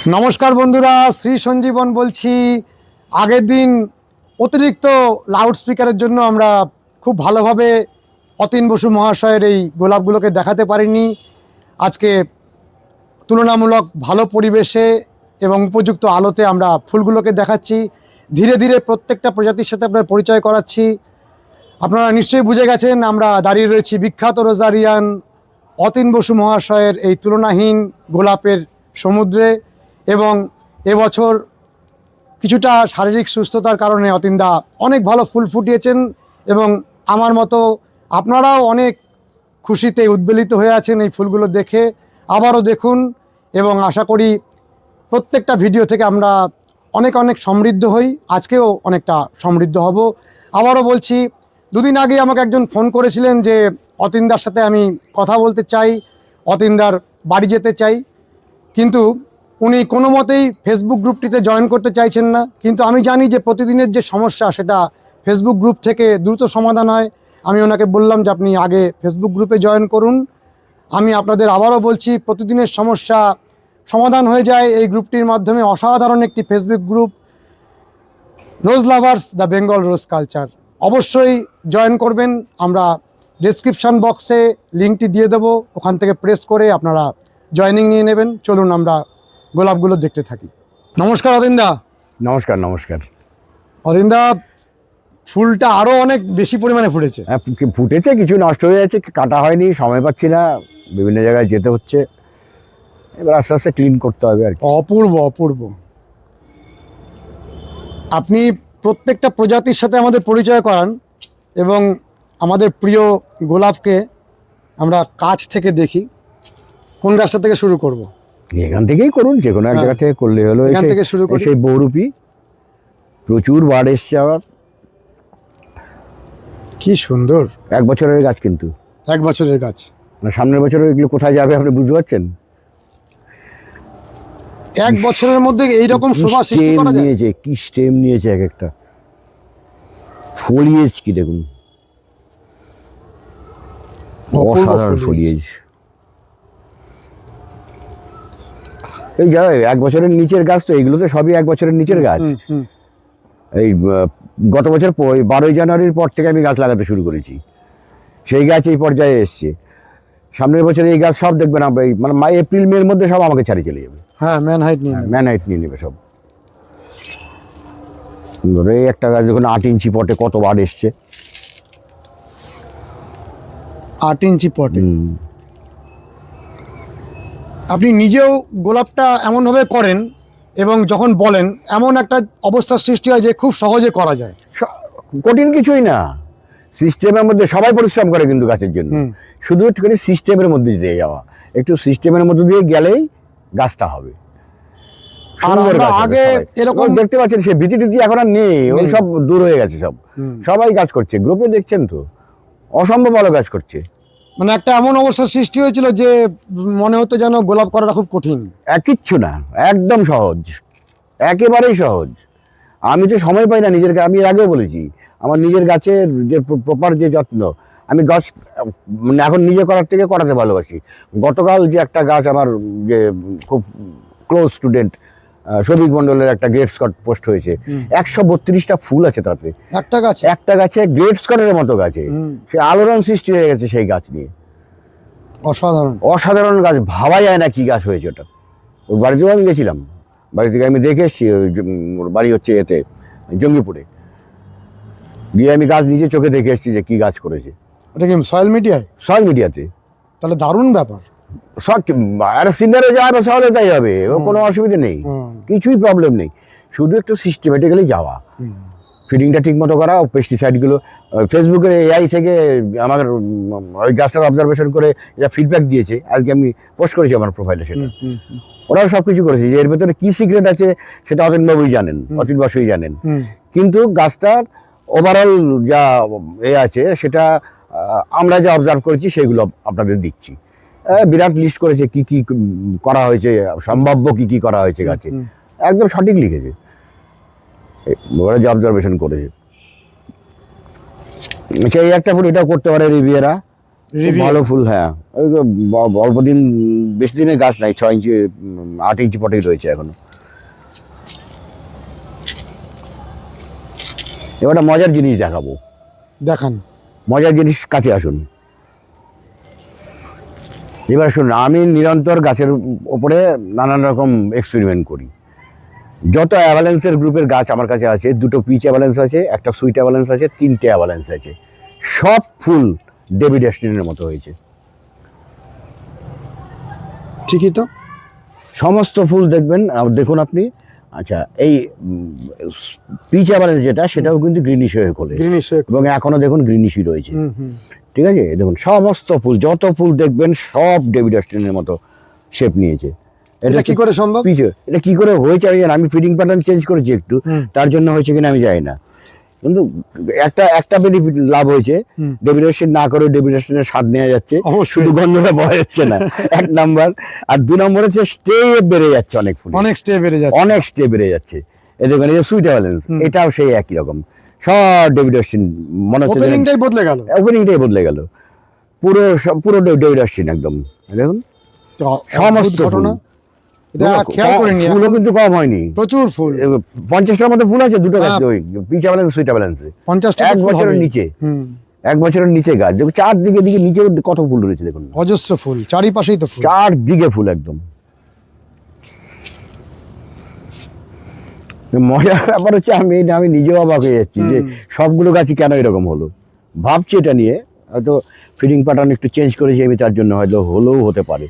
নমস্কার বন্ধুরা, শ্রী সঞ্জীবন বলছি। আগের দিন অতিরিক্ত লাউড স্পিকারের জন্য আমরা খুব ভালোভাবে অতীন বসু মহাশয়ের এই গোলাপগুলোকে দেখাতে পারিনি। আজকে তুলনামূলক ভালো পরিবেশে এবং উপযুক্ত আলোতে আমরা ফুলগুলোকে দেখাচ্ছি। ধীরে ধীরে প্রত্যেকটা প্রজাতির সাথে আপনার পরিচয় করাচ্ছি। আপনারা নিশ্চয়ই বুঝে গেছেন আমরা দাঁড়িয়ে রয়েছি বিখ্যাত রোজারিয়ান অতীন বসু মহাশয়ের এই তুলনাহীন গোলাপের সমুদ্রে। এবং এবছর কিছুটা শারীরিক সুস্থতার কারণে অতীনদা অনেক ভালো ফুল ফুটিয়েছেন এবং আমার মতো আপনারাও অনেক খুশিতে উদ্বেলিত হয়ে আছেন এই ফুলগুলো দেখে। আবারও দেখুন এবং আশা করি প্রত্যেকটা ভিডিও থেকে আমরা অনেক অনেক সমৃদ্ধ হই। আজকেও অনেকটা সমৃদ্ধ হব। আবারও বলছি, দুদিন আগে আমাকে একজন ফোন করেছিলেন যে অতীনদার সাথে আমি কথা বলতে চাই, অতীনদার বাড়ি যেতে চাই, কিন্তু উনি কোনো মতেই ফেসবুক গ্রুপটিতে জয়েন করতে চাইছেন না। কিন্তু আমি জানি যে প্রতিদিনের যে সমস্যা সেটা ফেসবুক গ্রুপ থেকে দ্রুত সমাধান হয়। আমি ওনাকে বললাম যে আপনি আগে ফেসবুক গ্রুপে জয়েন করুন। আমি আপনাদের আবারও বলছি, প্রতিদিনের সমস্যা সমাধান হয়ে যায় এই গ্রুপটির মাধ্যমে। অসাধারণ একটি Facebook group, rose lovers the Bengal rose culture. অবশ্যই জয়েন করবেন। আমরা ডেসক্রিপশান বক্সে লিঙ্কটি দিয়ে দেবো, ওখান থেকে প্রেস করে আপনারা জয়েনিং নিয়ে নেবেন। চলুন আমরা গোলাপগুলো দেখতে থাকি। নমস্কার অতীনদা। নমস্কার নমস্কার। অতীনদা, ফুলটা আরও অনেক বেশি পরিমাণে ফুটেছে। হ্যাঁ, ফুটেছে, কিছু নষ্ট হয়ে যাচ্ছে, কাটা হয়নি, সময় পাচ্ছি না, বিভিন্ন জায়গায় যেতে হচ্ছে, এবার আস্তে আস্তে ক্লিন করতে হবে আর কি। অপূর্ব অপূর্ব। আপনি প্রত্যেকটা প্রজাতির সাথে আমাদের পরিচয় করান এবং আমাদের প্রিয় গোলাপকে আমরা কাছ থেকে দেখি। কোন গাছটা থেকে শুরু করব? এখান থেকেই করুন, যে কোনো এক জায়গা থেকে করলে হলো। এখান থেকে শুরু করি। সেই বহুরূপী প্রচুর বার এসছে আবার। কি সুন্দর! 1 বছরের গাছ, কিন্তু 1 বছরের গাছ। মানে সামনের বছরে এগুলো কোথায় যাবে আপনি বুঝতে পারছেন? 1 বছরের মধ্যে এইরকম শোভা সৃষ্টি করা যায়? নিয়েছে, কি স্টেম নিয়েছে এক একটা। ফলিয়েজ কি দেখুন, অসাধারণ ফলিয়েজ। এই যা 1 বছরের নিচের গাছ, তো এইগুলো তো সবই 1 বছরের নিচের গাছ। এই গত বছর 12ই জানুয়ারির পর থেকে আমি গাছ লাগাতে শুরু করেছি, সেই গাছ এই পর্যায়ে এসছে। সামনের বছর এই গাছ সব দেখবেন মানে এপ্রিল মের মধ্যে সব আমাকে ছাড়িয়ে চলে যাবে। হ্যাঁ, ম্যানহাইট নিয়ে নেবে সব। এই একটা গাছ দেখুন 8 ইঞ্চি পটে কতবার এসছে। 8 ইঞ্চি পটে। আপনি নিজেও গোলাপটা এমনভাবে করেন এবং যখন বলেন এমন একটা অবস্থার সৃষ্টি হয় যে খুব সহজে করা যায়। কঠিন কিছুই না, সিস্টেমের মধ্যে সবাই পরিশ্রম করে কিন্তু গাছের জন্য, শুধু একটুখানি সিস্টেমের মধ্যে দিয়ে যাওয়া। একটু সিস্টেমের মধ্যে দিয়ে গেলেই গাছটা হবে। আগে এরকম দেখতে পাচ্ছেন সে ভিজিটিজি এখন আর নেই, ওই সব দূর হয়ে গেছে সব। সবাই গাছ করছে, গ্রুপে দেখছেন তো অসম্ভব ভালো গাছ করছে। মানে একটা এমন অবস্থার সৃষ্টি হয়েছিল যে মনে হতো যেন গোলাপ করাটা খুব কঠিন। কিচ্ছু না, একদম সহজ, একেবারেই সহজ। আমি তো সময় পাই না নিজের, আমি আগেও বলেছি আমার নিজের গাছের যে প্রপার যে যত্ন, আমি গাছ এখন নিজে করার থেকে করাতে ভালোবাসি। গতকাল যে একটা গাছ আমার যে খুব ক্লোজ স্টুডেন্ট শফিক মন্ডলের একটা গ্রেট স্কট পোস্ট হয়েছে, 132টা ফুল আছে তাতে। একটা গাছে গ্রেট স্কটের মতো গাছে সে আলোড়ন সৃষ্টি হয়ে গেছে সেই গাছ নিয়ে। অসাধারণ গাছ, ভাবা যায় না কি গাছ হয়েছে ওটা। ওর বাড়িতেও আমি গেছিলাম, বাড়ি থেকে আমি দেখে এসেছি। ওর বাড়ি হচ্ছে এতে জঙ্গিপুরে, গিয়ে আমি গাছ নিজে চোখে দেখে এসেছি যে কি গাছ করেছে। ওটা কি সোশ্যাল মিডিয়াতে? তাহলে দারুণ ব্যাপার। সব আর সিনারে যায় বা শহরে যাই হবে, ও কোনো অসুবিধা নেই, কিছুই প্রবলেম নেই। শুধু একটু সিস্টেমেটিক্যালি যাওয়া, ফিডিংটা ঠিক মতো করা, পেস্টিসাইডগুলো। ফেসবুকের এআই থেকে আমার ওই গাছটার অবজারভেশন করে যা ফিডব্যাক দিয়েছে, আজকে আমি পোস্ট করেছি আমার প্রোফাইলে, সেটা ওরাও সব কিছু করেছে। যে এর ভেতরে কী সিক্রেট আছে সেটা অতীনবাবুই জানেন, অতীন বসুই জানেন। কিন্তু গাছটার ওভারঅল যা আছে সেটা আমরা যা অবজার্ভ করেছি সেগুলো আপনাদের দিচ্ছি। বিরাট লিস্ট করেছে কি কি করা হয়েছে, সম্ভাব্য কি কি করা হয়েছে গাছে, একদম সঠিক লিখেছে, ওরা যে অবজারভেশন করেছে। সেই একটা ফুল এটাও করতে পারে রিভিয়েরা, Reveal। ভালো ফুল, হ্যাঁ। ওই অল্প দিন, বেশি দিনের গাছ নাই, 6 ইঞ্চি 8 ইঞ্চি পটেই রয়েছে এখনো। এবার একটা মজার জিনিস দেখাবো, দেখান। মজার জিনিস, কাছে আসুন। এবার শুনুন, আমি নিরন্তর গাছের ওপরে নানান রকম এক্সপেরিমেন্ট করি। যত অ্যাভালেন্সের গ্রুপের গাছ আমার কাছে আছে, 2টো পিচ অ্যাভালেন্স আছে, একটা সুইট অ্যাভালেন্স আছে, 3টে অ্যাভালেন্স আছে, সব ফুল ডেভিড অ্যাস্টিনের মতো হয়েছে। ঠিকই তো। সমস্ত ফুল দেখবেন, দেখুন আপনি। আচ্ছা, এই পিচ অ্যাভারেজ যেটা, সেটাও কিন্তু গ্রিনিশ হয়ে খোলে, গ্রিনিশ। এবং এখনো দেখুন গ্রিনিশই রয়েছে। ঠিক আছে, দেখুন সমস্ত ফুল, যত ফুল দেখবেন সব ডেভিড অস্টিনের মতো শেপ নিয়েছে। এটা কি করে সম্ভব? এটা কি করে হয়েছে আমি জানি না। আমি ফিডিং প্যাটার্ন চেঞ্জ করেছি একটু, তার জন্য হয়েছে কিনা আমি জানি না, কিন্তু একটা বেনিফিট লাভ হয়েছে, ডেভিড অস্টিন না করে ডেভিড অস্টিনের স্বাদ নেওয়া যাচ্ছে, শুধু গন্ধটা পাওয়া যাচ্ছে না, 1 নাম্বার। আর 2 নম্বর হচ্ছে স্টে বেড়ে যাচ্ছে, অনেক ফুল, অনেক স্টে বেড়ে যাচ্ছে, অনেক স্টে বেড়ে যাচ্ছে। এই দেখুন, এই যে সুইট অ্যাভালেন্স, এটাও সেই একই রকম, সব ডেভিড অস্টিন মনে হচ্ছে, ওপেনিংটাই বদলে গেল, ওপেনিংটাই বদলে গেল, পুরো ডেভিড অস্টিন একদম। দেখুন সমস্ত ঘটনা, এটা খেয়াল করিনি। ফুলও কিন্তু কম হয়নি, প্রচুর ফুল, 50টার মতো ফুল আছে দুটো গাছে, ওই পিচ অ্যাভালেন্স সুইট অ্যাভালেন্সে। 50টা 1 বছরের নিচে, 1 বছরের নিচে গাছ, দেখুন চারদিকে নিচে কত ফুল রয়েছে, দেখুন অজস্র ফুল, চারিপাশেই তো ফুল, চারদিকে ফুল একদম। মজার ব্যাপার হচ্ছে, আমি নিজেও অবাক হয়ে যাচ্ছি যে সবগুলো গাছই কেন এরকম হলো। ভাবছি এটা নিয়ে, হয়তো ফিডিং প্যাটার্ন একটু চেঞ্জ করেছি আমি, তার জন্য হয়তো হলেও হতে পারে।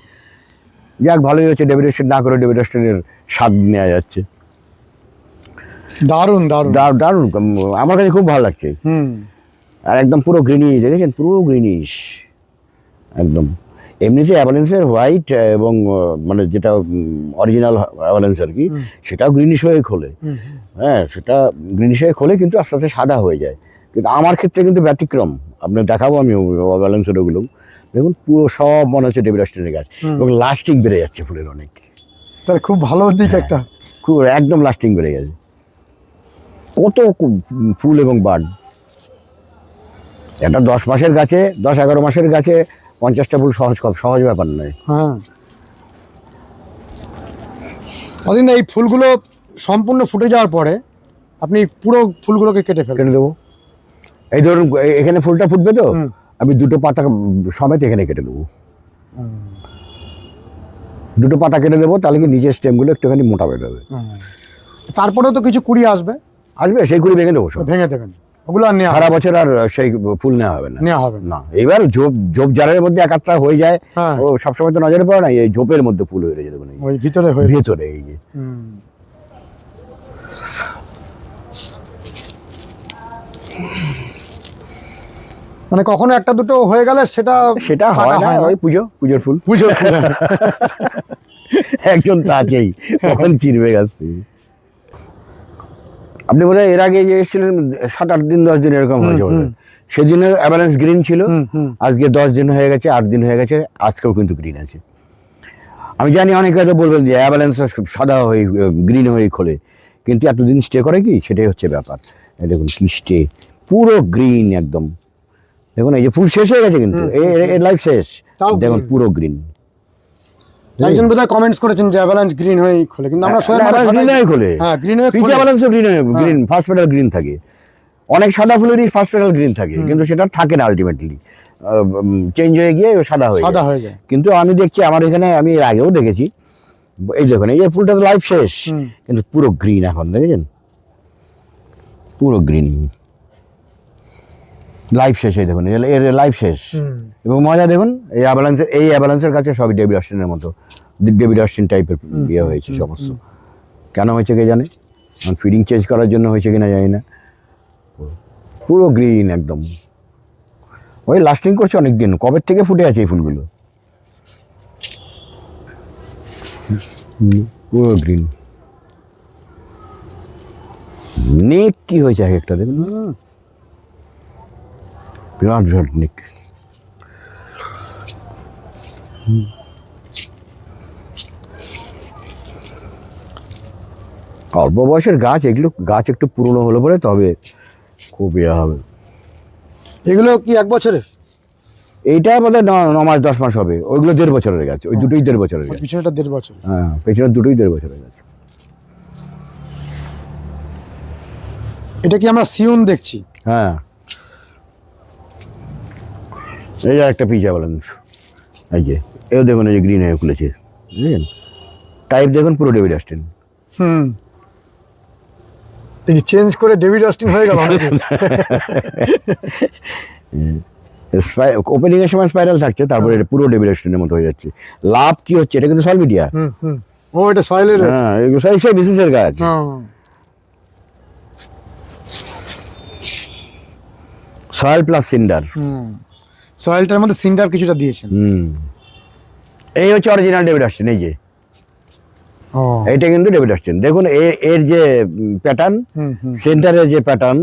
যাক, ভালোই হচ্ছে, ডেভিড অস্টিন না করে ডেভিড অস্টিনের স্বাদ নেওয়া যাচ্ছে। দারুণ দারুণ দারুণ, আমার কাছে খুব ভালো লাগছে। আর একদম পুরো গ্রিনিশ, দেখেছেন, পুরো গ্রিনিশ একদম। এমনিতে অ্যাভালেন্সের হোয়াইট এবং মানে যেটা অরিজিনাল অ্যাভালেন্স আর কি, সেটাও গ্রিনিশ হয়ে খোলে, হ্যাঁ, সেটা গ্রিনিশ হয়ে খোলে, কিন্তু আস্তে আস্তে সাদা হয়ে যায়। কিন্তু আমার ক্ষেত্রে কিন্তু ব্যতিক্রম, আপনাকে দেখাবো আমি অ্যাভালেন্সের ওগুলো। দেখুন পুরো সব মনে হচ্ছে ডেভিড অস্টিনের গাছ, এবং লাস্টিং বেড়ে যাচ্ছে ফুলের অনেক, তাহলে খুব ভালো দিক একটা, খুব একদম লাস্টিং বেড়ে গেছে। কত ফুল এবং বার্ড, একটা 10 মাসের গাছে, 10-11 মাসের গাছে 50টা ফুল সহজ ব্যাপার নয়। হ্যাঁ, অদিন এই ফুলগুলো সম্পূর্ণ ফুটে যাওয়ার পরে আপনি পুরো ফুলগুলোকে কেটে দেবো। এই ধরুন, এখানে ফুলটা ফুটবে তো, আমি 2টো পাতা সমেত এখানে কেটে দেবো, 2টো পাতা কেটে দেবো, তাহলে কি নিচের স্টেমগুলো একটুখানি মোটা বের হবে। তারপরেও তো কিছু কুড়ি আসবে, সেই কুড়ি ভেঙে দেবো, সব ভেঙে দেবেন, ওগুলো আর নেওয়া সারা বছর আর সেই ফুল নেওয়া হবে না। এবার ঝোপ জারের মধ্যে 1-8টা হয়ে যায়, ও সবসময় তো নজরে পড়ে না, এই ঝোপের মধ্যে ফুল হয়ে যায়, দেখুন ওই ভিতরে এই যে। মানে কখনো একটা দুটো হয়ে গেলে সেটা হয় না, ওই পুজোর ফুল একজন তো আছেই, কখন চিরবে গাছ। আপনি বোধহয় এর আগে যে এসেছিলেন 7-8 দিন 10 দিন এরকম হয়েছে, সেদিনের অ্যাভারেন্স গ্রিন ছিল, আজকে 10 দিন হয়ে গেছে, 8 দিন হয়ে গেছে, আজকেও কিন্তু গ্রিন আছে। আমি জানি অনেকে হয়তো বলবেন যে অ্যাভারেন্স সাদা হয়ে গ্রিন হয়ে খোলে, কিন্তু এতদিন স্টে করে কি, সেটাই হচ্ছে ব্যাপার। দেখুন কি স্টে, পুরো গ্রিন একদম। দেখুন এই যে ফুল শেষ হয়ে গেছে, কিন্তু এর লাইফ শেষ, দেখুন পুরো গ্রিন। একজন বোধহয় কমেন্টস করেছেন যে অ্যাভালাঞ্চ গ্রিন হয়ে খোলে, কিন্তু আমরা গ্রিন হয়ে খোলে, হ্যাঁ গ্রিন হয়ে পিচ অ্যাভালাঞ্চও গ্রিন, ফার্স্ট পেটাল গ্রিন থাকে। অনেক সাদা ফুলেরই ফার্স্ট পেটাল গ্রিন থাকে, কিন্তু সেটা থাকে না, আলটিমেটলি চেঞ্জ হয়ে গিয়ে সাদা হয়ে যায়। কিন্তু আমি দেখছি আমার এখানে, আমি এর আগেও দেখেছি, এই দেখুন এই যে ফুলটা তো লাইফ শেষ, কিন্তু পুরো গ্রিন এখন, দেখেছেন পুরো গ্রিন, লাইফ শেষ। এই দেখুন এর লাইফ শেষ। এবং মজা দেখুন, এই অ্যাভালান্সের কাছে সবই ডেভিড অস্টিনের মতো, ডেভিড অস্টিন টাইপের ইয়ে হয়েছে সমস্ত। কেন হয়েছে কে জানে, ফিডিং চেঞ্জ করার জন্য হয়েছে কিনা জানি না, পুরো গ্রিন একদম। ওই লাস্টিং করছে অনেক দিন, কবে থেকে ফুটে আছে এই ফুলগুলো, পুরো গ্রিন। নেক কি হয়েছে এক একটা, দেখুন বিরাট বিরাট নেক। অল্প বয়সের গাছ, এগুলো গাছ একটু পুরনো হলে পরে তবে খুব ইয়ে হবে। এগুলো কি 1 বছরের? এইটা আমাদের 9 মাস 10 মাস হবে, ওইগুলো 1.5 বছরের গাছ, ওই দুটোই 1.5 বছরের গাছ। পিছনেটা 1.5 বছর। হ্যাঁ, পেছনের দুটোই 1.5 বছরের গাছ। এটা কি আমরা সিউন দেখছি? হ্যাঁ, এই যে একটা পিচা ব্যালেন্স, এই যে এও দেখুন, এই যে গ্রিন হয়ে খুলেছে, বুঝলেন? টাইপ দেখুন পুরো ডেভিড অস্টিন। দেখি চেঞ্জ করে ডেভিড অস্টিন হয়ে গেল নাকি? ওপেনিং এর সময় স্পাইরাল থাকছে, তারপরে এটা পুরো ডেভিড অস্টিনের মতো হয়ে যাচ্ছে। লাভ কি হচ্ছে, এটা কিন্তু সলমিডিয়া। ও এটা সয়েলের আছে। হ্যাঁ, এগুলো সেই বিশেষের গাছ। Soil plus cinder. সয়েলটার মধ্যে সিন্ডার কিছুটা দিয়েছেন। এই হচ্ছে অরিজিনাল ডেভিড অস্টিন। এই যে ও এইটা কিন্তু ডেভিড অস্টিন। দেখুন এর যে প্যাটার্ন, সেন্টারের যে প্যাটার্ন,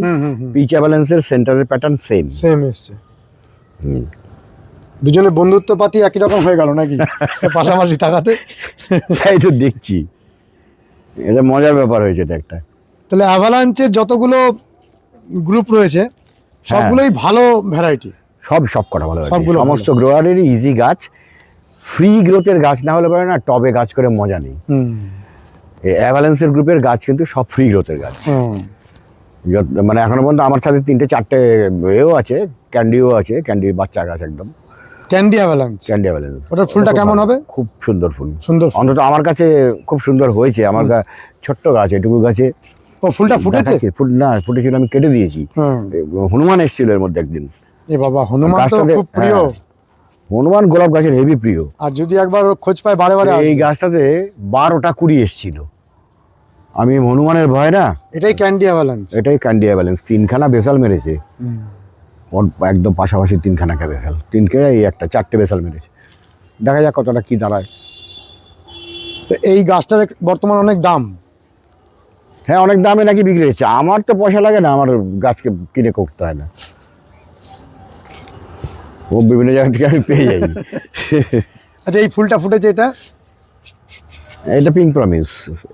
পিচা ব্যালেন্সের সেন্টারের প্যাটার্ন সেম এসছে। দুজনের বন্ধুত্ব পাতি একই রকম হয়ে গেল নাকি পাশাপাশি থাকাতে? তাই তো দেখছি, এটা মজার ব্যাপার হয়েছে এটা একটা। তাহলে অ্যাভালাঞ্চের যতগুলো গ্রুপ রয়েছে সবগুলোই ভালো ভ্যারাইটি। সব কটা ভালো আছে, সবগুলো সমস্ত গ্রোয়ারেরই ইজি গাছ। ফ্রি গ্রোথের গাছ না হলে পারে না, টবে গাছ করে মজা নেই। এই অ্যাভালেন্সের গ্রুপের গাছ কিন্তু সব ফ্রি গ্রোথের গাছ। মানে এখনো পর্যন্ত আমার সাথে 3-4টে এও আছে, ক্যান্ডিও আছে, ক্যান্ডির বাচ্চা গাছ একদম। Candy avalanche, candy avalanche. ওটার ফুলটা কেমন হবে? খুব সুন্দর ফুল, সুন্দর। অন্তত আমার কাছে খুব সুন্দর হয়েছে। আমার ছোট্ট গাছ, এটুকু গাছে ও ফুলটা ফুটেছে? ফুল না ফুটেছিল, আমি কেটে দিয়েছি। হনুমান এসেছিল এর মধ্যে একদিন। এ বাবা, হনুমান তো খুব প্রিয়। হনুমান গোলাপ গাছের হেভি প্রিয়। আর যদি একবার খোঁজ পায় বারে বারে এই গাছটাতে 12টা কুড়ি এসেছিল। আমি হনুমানের ভয় না, এটাই ক্যান্ডি অ্যাভালাঞ্চ। এটাই ক্যান্ডি অ্যাভালেন্স। 3খানা বেসাল মেরেছে, ওর একদম পাশাপাশি 3খানা বেসাল, 3কে এই একটা 4টে বেসাল মেরেছে। দেখা যাক কতটা কি দাঁড়ায়। তো এই গাছটার বর্তমান অনেক দাম। হ্যাঁ, অনেক দামে নাকি বিক্রি হচ্ছে। আমার তো পয়সা লাগে না, আমার গাছকে কিনে করতে হয় না, ও বিভিন্ন জায়গা থেকে আমি পেয়ে যাই। আচ্ছা, এই ফুলটা ফুটেছে এটা? এটা পিঙ্ক প্রমিস।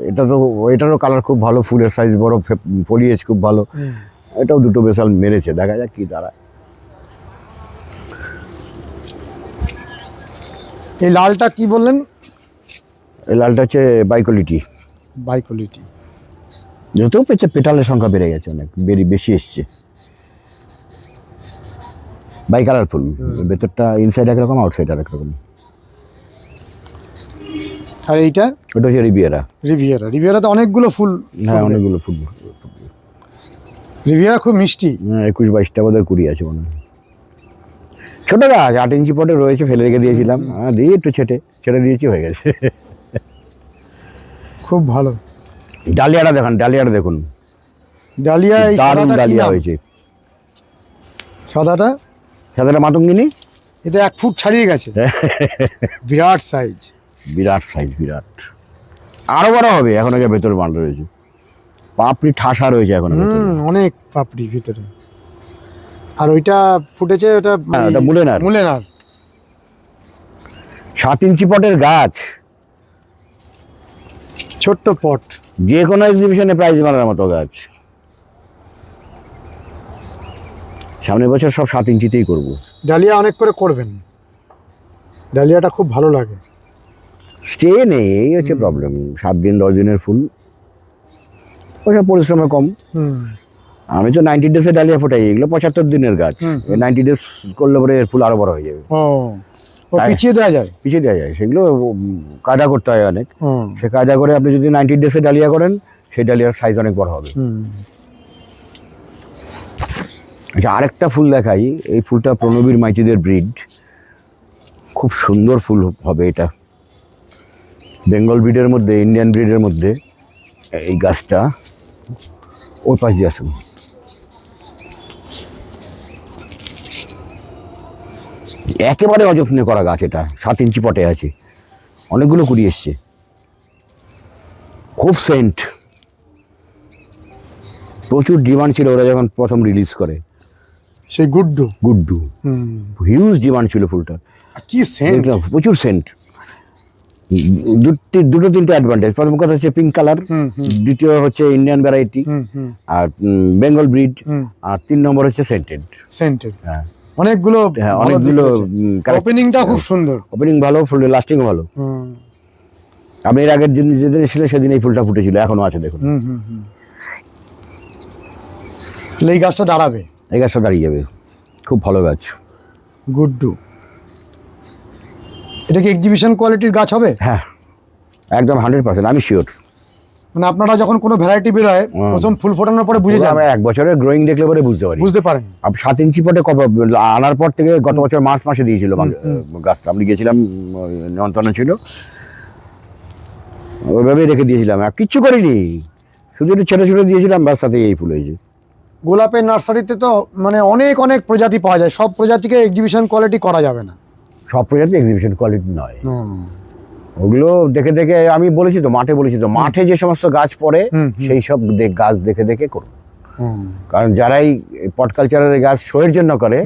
এটা তো, এটারও কালার খুব ভালো, ফুলের সাইজ বড়, ফলিয়েজ খুব ভালো। এটাও 2টো বেসাল মেরেছে, দেখা যাক কি দাঁড়ায়। এই লালটা কি বললেন? এই লালটা হচ্ছে বাইকোলিটি। বাইকোলিটি। যেহেতু পেটালের সংখ্যা বেড়ে গেছে, অনেক বেশি এসছে। বাই কালারফুল, ভেতরটা ইনসাইড একরকম, আউটসাইড আর একরকম। আর এইটা? ওটা হচ্ছে রিভিয়েরা। রিভিয়েরাতে অনেকগুলো ফুল। হ্যাঁ, অনেকগুলো ফুল। রিভিয়েরা খুব মিষ্টি। 21-22টা বোধহয় কুড়ি আছে মনে হয়। ছোট গাছ, 8 ইঞ্চি পটে রয়েছে, ফেলে রেখে দিয়েছিলাম, দিয়ে একটু ছেড়ে দিয়েছি, হয়ে গেছে। খুব ভালো। ডালিয়াটা দেখুন, দেখুন, ডালিয়া। এই দারুণ সাদাটা কি ডালিয়া নাম? হয়েছে। সাদাটা মাতঙ্গিনী। এটা 1 ফুট ছাড়িয়ে গেছে, বিরাট সাইজ। বিরাট। আরো বড় হবে, এখনো যা ভেতরে বাঁধ রয়েছে, পাপড়ি ঠাসা রয়েছে এখনো। অনেক পাপড়ি ভিতরে। আর ওইটা ফুটেছে, ওটা মুলেনার। 7 ইঞ্চি পটের গাছ, ছোট্ট পট, যে কোনো এক্সিবিশনে প্রাইজ মারার মতো গাছ। সামনের বছর সব 7 ইঞ্চিতেই করবো। ডালিয়া অনেক করে করবেন, ডালিয়াটা খুব ভালো লাগে। স্টে নেই, এই হচ্ছে প্রবলেম। 7 দিন 10 দিনের ফুল, ওইসব পরিশ্রমে কম। আমি তো 90 ডেজে ডালিয়া ফোটাই, এগুলো 75 দিনের গাছ। 90 ডেজ করলে পরে এর ফুল আরো বড় হয়ে যাবে। পিছিয়ে দেওয়া যায়। সেগুলো কায়দা করতে হয় অনেক। সে কায়দা করে আপনি যদি 90 ডেজে ডালিয়া করেন, সেই ডালিয়ার সাইজ অনেক বড় হবে। আচ্ছা, আরেকটা ফুল দেখাই। এই ফুলটা প্রণবীর মাইতিদের ব্রিড, খুব সুন্দর ফুল হবে এটা। বেঙ্গল ব্রিডের মধ্যে, ইন্ডিয়ান ব্রিডের মধ্যে এই গাছটা। ওর পাশ দিয়ে আসুন। একেবারে অযত্নে করা গাছ এটা, 7 ইঞ্চি পটে আছে, অনেকগুলো কুড়ি এসছে, খুব সেন্ট, প্রচুর ডিমান্ড ছিল ওরা যখন প্রথম রিলিজ করে। সেই গুড্ডু হিউজ ডিমান্ড ছিল ফুলটার। কি সেন্ট, প্রচুর সেন্ট। 2-3টে অ্যাডভান্টেজ। প্রথম কথা হচ্ছে পিঙ্ক কালার, দ্বিতীয় হচ্ছে ইন্ডিয়ান ভ্যারাইটি, আর বেঙ্গল ব্রিড, আর 3 নম্বর হচ্ছে সেন্টেড। হ্যাঁ, অনেকগুলো হ্যাঁ অনেকগুলো ওপেনিংটা খুব সুন্দর। ওপেনিং ভালো, ফুল লাস্টিং ভালো। আপনি এর আগের দিন যেদিন এসেছিলেন সেদিন এই ফুলটা ফুটেছিল, এখনো আছে দেখুন। এই গাছটা দাঁড়াবে, এই গাছটা দাঁড়িয়ে যাবে, খুব ভালো গাছ। গুড্ডু, এটা কি এক্সিবিশন কোয়ালিটির গাছ হবে? হ্যাঁ একদম 100%, আমি শিওর। মানে আপনারা যখন কোনো ভ্যারাইটি বেরোয় প্রথম ফুল ফোটানোর পরে বুঝে যান, আমরা 1 বছরের গ্রোয়িং দেখলে পরে বুঝতে পারেন। আপনি 7 ইঞ্চি পটে আনার পর থেকে গত বছর মার্চ মাসে দিয়েছিল গাছটা, আমি গেছিলাম, নিমন্ত্রণ ছিল, ওইভাবেই রেখে দিয়েছিলাম, আর কিচ্ছু করিনি, শুধু একটু ছেড়ে ছেড়ে দিয়েছিলাম, ব্যাস সাথে এই ফুল হয়েছে। গোলাপের নার্সারিতে তো মানে অনেক অনেক প্রজাতি পাওয়া যায়, সব প্রজাতিকে এক্সিবিশন কোয়ালিটি করা যাবে না। সব প্রজাতি এক্সিবিশন কোয়ালিটি নয়, ওগুলো দেখে দেখে, আমি বলেছি তো মাঠে যে সমস্ত গাছ পড়ে সেই সব গাছ দেখে দেখে করুন। কারণ যারাই পট কালচারের গাছ শোয়ের জন্য করে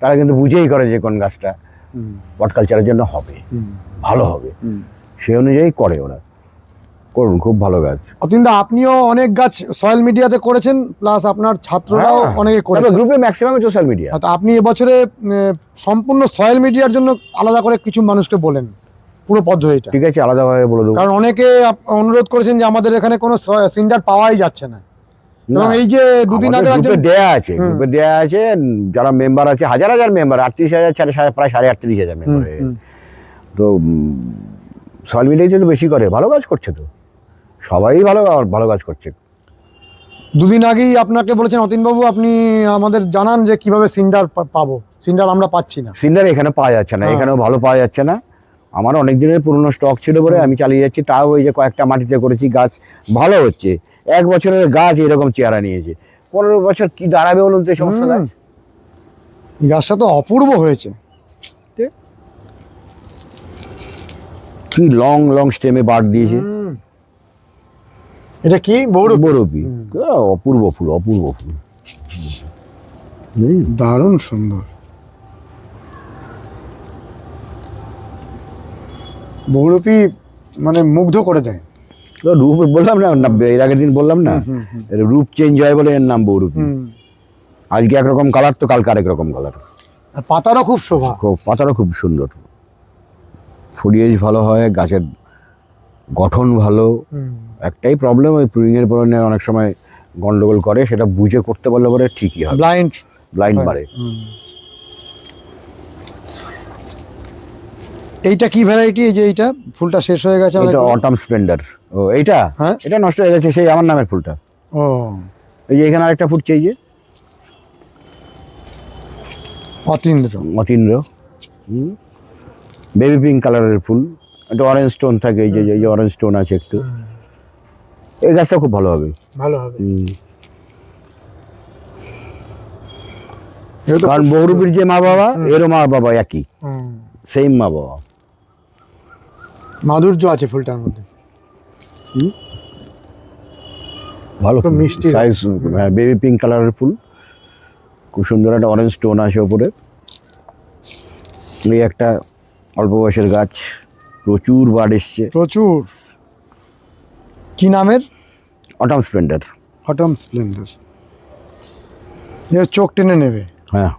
তারা কিন্তু বুঝেই করে যে কোন গাছটা পট কালচারের জন্য হবে, ভালো হবে, সেই অনুযায়ী করে ওরা। করুন, খুব ভালো গাছ। অতীন্দ্র, আপনিও অনেক গাছ সোশ্যাল মিডিয়াতে করেছেন, প্লাস আপনার ছাত্ররাও অনেকে করেছে গ্রুপে, ম্যাক্সিমাম সোশ্যাল মিডিয়া। আপনি এবছরে সম্পূর্ণ সোশ্যাল মিডিয়ার জন্য আলাদা করে কিছু মানুষকে বলেন পুরো পদ্ধতিটা। ঠিক আছে, আলাদাভাবে বলে দেবো। কারণ অনেকে অনুরোধ করেছেন যে আমাদের এখানে কোনো সিন্ডার পাওয়াই যাচ্ছে না, এবং এই যে দুদিন আগে গ্রুপে দেয়া আছে, যারা মেম্বার আছে, হাজার হাজার মেম্বার, 38,000, প্রায় 38,000 মেম্বার। তো সোশ্যাল মিডিয়ায় তো বেশি করে, ভালো কাজ করছে তো, সবাই ভালো কাজ করছে। দুদিন আগেই আপনাকে বলেছেন অতীনবাবু, আপনি আমাদের জানান যে কিভাবে সিন্ডার পাবো, সিন্ডার আমরা পাচ্ছি না, সিন্ডার এখানে পাওয়া যাচ্ছে না, এখানেও ভালো পাওয়া যাচ্ছে না। আমার অনেক দিনের পুরনো স্টক ছিল বলে আমি চালিয়ে যাচ্ছি, তাও ওই যে কয়েকটা মাটিতে করেছি, গাছ ভালো হচ্ছে। 1 বছরের গাছ এরকম চেহারা নিয়েছে, 15 বছর কি দাঁড়াবে বলুন তো এই সমস্ত গাছ? গাছটা তো অপূর্ব হয়েছে, কি লং লং স্টেমে বাড় দিয়েছে। এটা কি বহুরূপী, অপূর্ব ফুল, দারুণ সুন্দর। বহুরূপী মানে মুগ্ধ করে দেয়। রূপ বললাম না, এর আগের দিন বললাম না, রূপ চেঞ্জ হয় বলে এর নাম বহুরূপী। আজকে একরকম কালার তো কালকে আরেক রকম কালার। আর পাতারও খুব শোভা, পাতারও খুব সুন্দর, ফলিয়েজ ভালো হয়, গাছের গঠন ভালো। একটাই প্রবলেম, ওই প্রুনিংয়ের পরে অনেক সময় গন্ডগোল করে, সেটা বুঝে করতে পারলে পরে ঠিকই হয়, ব্লাইন্ড বাড়ে। এইটা কি ভ্যারাইটি? এই যে এইটা ফুলটা শেষ হয়ে গেছে, এটা অটাম স্প্লেন্ডার। ও এইটা, হ্যাঁ এটা নষ্ট হয়ে গেছে, সেই আমার নামের ফুলটা। ও এই যে এখানে আরেকটা ফুটছে, এই যে অতীন্দ্র, বেবি পিঙ্ক কালারের ফুল, একটা অরেঞ্জ স্টোন থাকে, এই যে অরেঞ্জ স্টোন আছে একটু। এই গাছটা খুব ভালো হবে। কারণ বহুরূপীর যে মা বাবা, এরও মা বাবা একই, সেম মা বাবা। মাধুর্য আছে ফুলটার মধ্যে, ভালো মিষ্টি সাইজ, বেবি পিঙ্ক কালারের ফুল, খুব সুন্দর একটা অরেঞ্জ স্টোন আছে ওপরে। এই একটা অল্প বয়সের গাছ, প্রচুর বার্ড এসছে, প্রচুর। কি নামের? Autumn Splendor. চোখ টেনে নেবে। হ্যাঁ,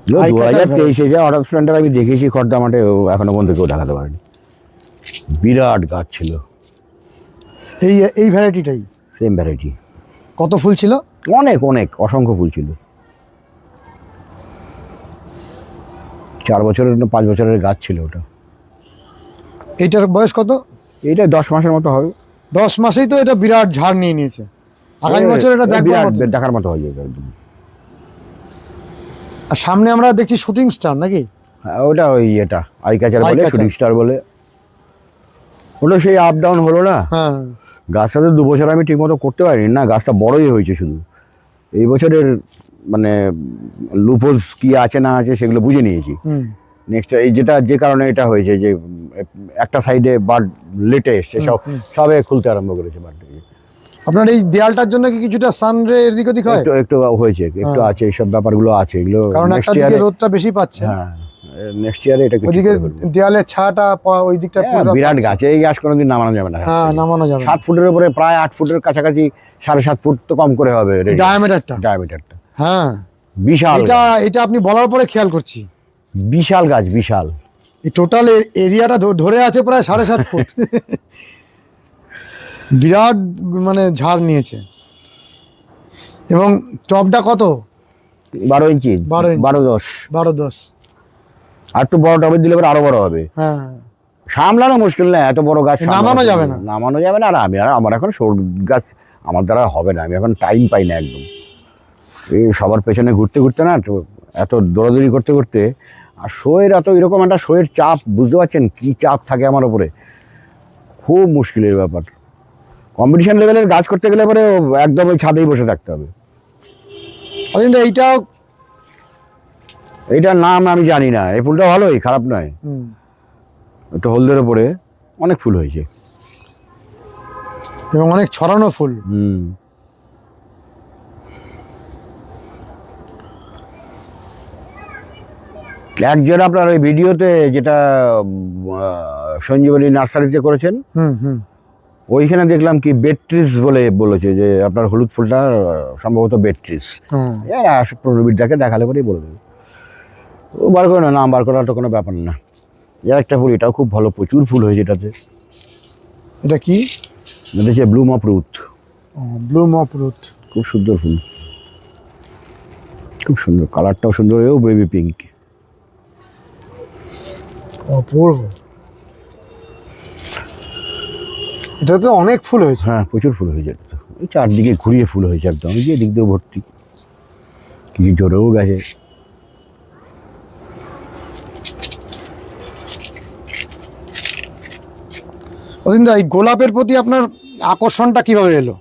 2023-এ যা অটাম স্প্লেন্ডার আমি দেখেছি খড়দা মাঠে, এখনো পর্যন্ত কেউ দেখাতে পারেনি। বিরাট গাছ ছিল। এই ভ্যারাইটিটাই সেম ভ্যারাইটি। কত ফুল ছিল? অনেক অসংখ্য ফুল ছিল। 4 বছরের 5 বছরের গাছ ছিল ওটা। এইটার বয়স কত? এইটা 10 মাসের মতো হবে। 10 মাসেই তো এটা বিরাট ঝাড় নিয়ে নিয়েছে। আগামী বছর এটা দেখার মতো হয়ে যাবে একদম। আর সামনে আমরা দেখছি শুটিং স্টার নাকি? হ্যাঁ, ওটা ওই এটা আই ক্যাচার বলে, শুটিং স্টার বলে। ওটা সেই আপ ডাউন হলো না। হ্যাঁ, গাছটা তো 2 বছর আমি ঠিকমতো করতে পারিনি না, গাছটা বড়ই হয়েছে শুধু। এই বছরের মানে লুপোজ কি আছে না আছে সেগুলো বুঝে নিয়েছি। নেক্সট এই যে কারণে এটা হয়েছে যে একটা সাইডে বার্ড লেটে এসছে, সবে খুলতে আরম্ভ করেছে বার্ডটাকে। আপনার এই দেয়ালটার জন্য কি কিছুটা সানরে এদিক ওদিক হয়? একটু হয়েছে, একটু আছে, এইসব ব্যাপারগুলো আছে, এগুলো কারণ একটা দিকে রোদটা বেশি পাচ্ছে। হ্যাঁ, নেক্সট ইয়ারে এটা ওইদিকে দেয়ালের ছাটা ওই দিকটা বিরাট গাছ, এই গাছ কোনোদিন নামানো যাবে না। হ্যাঁ, নামানো যাবে। 7 ফুটের উপরে, প্রায় 8 ফুটের কাছাকাছি, 7.5 ফুট তো কম করে হবে ডায়ামিটারটা। ডায়ামিটারটা। হ্যাঁ, বিশাল এটা এটা আপনি বলার পরে খেয়াল করছি, বিশাল গাছ, বিশাল। এই টোটাল এরিয়াটা ধরে আছে প্রায় 7.5 ফুট। বিরাট মানে ঝাড় নিয়েছে। এবং টবটা কত? 12 ইঞ্চি, 12 ইঞ্চি। 12-10। 12-10। আর একটু বড় টবে দিলে এবার আরো বড় হবে। হ্যাঁ, সামলানো মুশকিল না, এত বড় গাছ নামানো যাবে না। নামানো যাবে না। আর আমার এখন সর গাছ আমার দ্বারা হবে না, আমি এখন টাইম পাই না একদম। এই সবার পেছনে ঘুরতে ঘুরতে না, এত দৌড়াদৌড়ি করতে করতে, আর শোয়ের এত এরকম একটা শোয়ের চাপ, বুঝতে পারছেন কি চাপ থাকে আমার ওপরে, খুব মুশকিলের ব্যাপার। কম্পিটিশন লেভেলের গাছ করতে গেলে পরে একদম ওই ছাদেই বসে থাকতে হবে। অজিন্দা এইটাও এইটার নাম আমি জানি না, এই ফুলটা ভালোই, খারাপ নয়। একটু হলদের ওপরে অনেক ফুল হয়েছে এবং অনেক ছড়ানো ফুল। একজন আপনার ওই ভিডিওতে যেটা সঞ্জীবনী নার্সারিতে করেছেন, ওইখানে দেখলাম কি বেট্রিস বলে বলেছে যে আপনার হলুদ ফুলটা সম্ভবত বেট্রিস। 15-20 দেখালে পরেই বলে দেবে। ও বার করে না, নাম বার করাটা কোনো ব্যাপার না। এর একটা ফুল, এটাও খুব ভালো, প্রচুর ফুল হয়েছে এটাতে। এটা কি? এটা হচ্ছে Bloom of Ruth. Bloom of Ruth, খুব সুন্দর ফুল, খুব সুন্দর, কালারটাও সুন্দর, এও বেবি পিঙ্ক। অপূর্ব। এটা তো অনেক ফুল হয়েছে। হ্যাঁ, প্রচুর ফুল হয়েছে। ওই চারদিকে ঘুরিয়ে ফুল হয়েছে একদম, ওই যে দিক দিয়ে ভর্তি, কিছু জোরেও গেছে। অজিন্দা, এই গোলাপের প্রতি আপনার আকর্ষণটা কিভাবে এলো?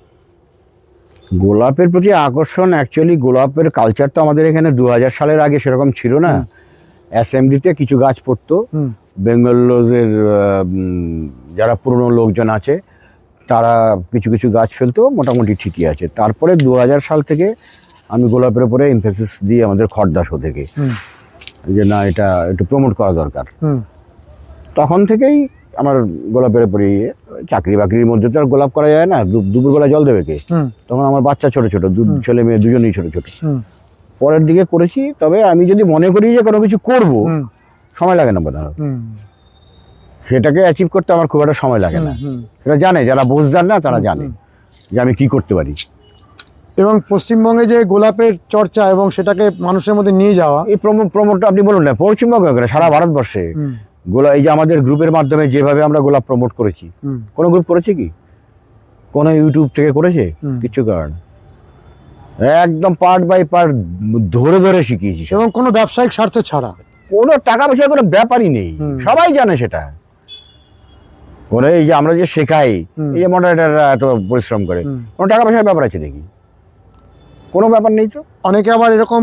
গোলাপের প্রতি আকর্ষণ, অ্যাকচুয়ালি গোলাপের কালচার তো আমাদের এখানে 2000 সালের আগে সেরকম ছিল না। অ্যাসেম্বলিতে কিছু গাছ পড়তো, বেঙ্গলের যারা পুরনো লোকজন আছে তারা কিছু কিছু গাছ ফেলতো, মোটামুটি ঠিকই আছে। তারপরে 2000 সাল থেকে আমি গোলাপের উপরে এমফেসিস দিই, আমাদের খড়দা শো থেকে, যে না এটা একটু প্রমোট করা দরকার। তখন থেকেই আমার গোলাপের উপরে চাকরি বাকরির মধ্যে তো আর গোলাপ করা যায় না, দুপুরবেলা জল দেবে কে? তখন আমার বাচ্চা ছোট ছোট, ছেলে মেয়ে দুজনেই ছোট ছোট। পরের দিকে করেছি, তবে আমি যদি মনে করি যে কোনো কিছু করব, সময় লাগে না বোধ হয়। সেটাকে অ্যাচিভ করতে আমার খুব একটা সময় লাগে না। সেটা জানে যারা বোঝদার না, তারা জানে যে আমি কি করতে পারি। এবং পশ্চিমবঙ্গে যে গোলাপের চর্চা এবং সেটাকে মানুষের মধ্যে নিয়ে যাওয়া, এই প্রমোটটা আপনি বলুন না, পশ্চিমবঙ্গে করে সারা ভারতবর্ষে এই যে আমাদের গ্রুপের মাধ্যমে যেভাবে আমরা গোলাপ প্রমোট করেছি, কোনো গ্রুপ করেছে কি? কোনো ইউটিউব থেকে করেছে? কিছু কারণ একদম পার্ট বাই পার্ট ধরে ধরে শিখিয়েছি, এবং কোনো ব্যবসায়িক স্বার্থ ছাড়া। কোনো টাকা পয়সার কোনো ব্যাপারই নেই, সবাই জানে সেটা। ওরা এই যে আমরা যে শেখাই, এই যে মডারেটাররা এত পরিশ্রম করে, কোনো টাকা পয়সার ব্যাপার আছে দেখি? কোনো ব্যাপার নেই তো। অনেকে আবার এরকম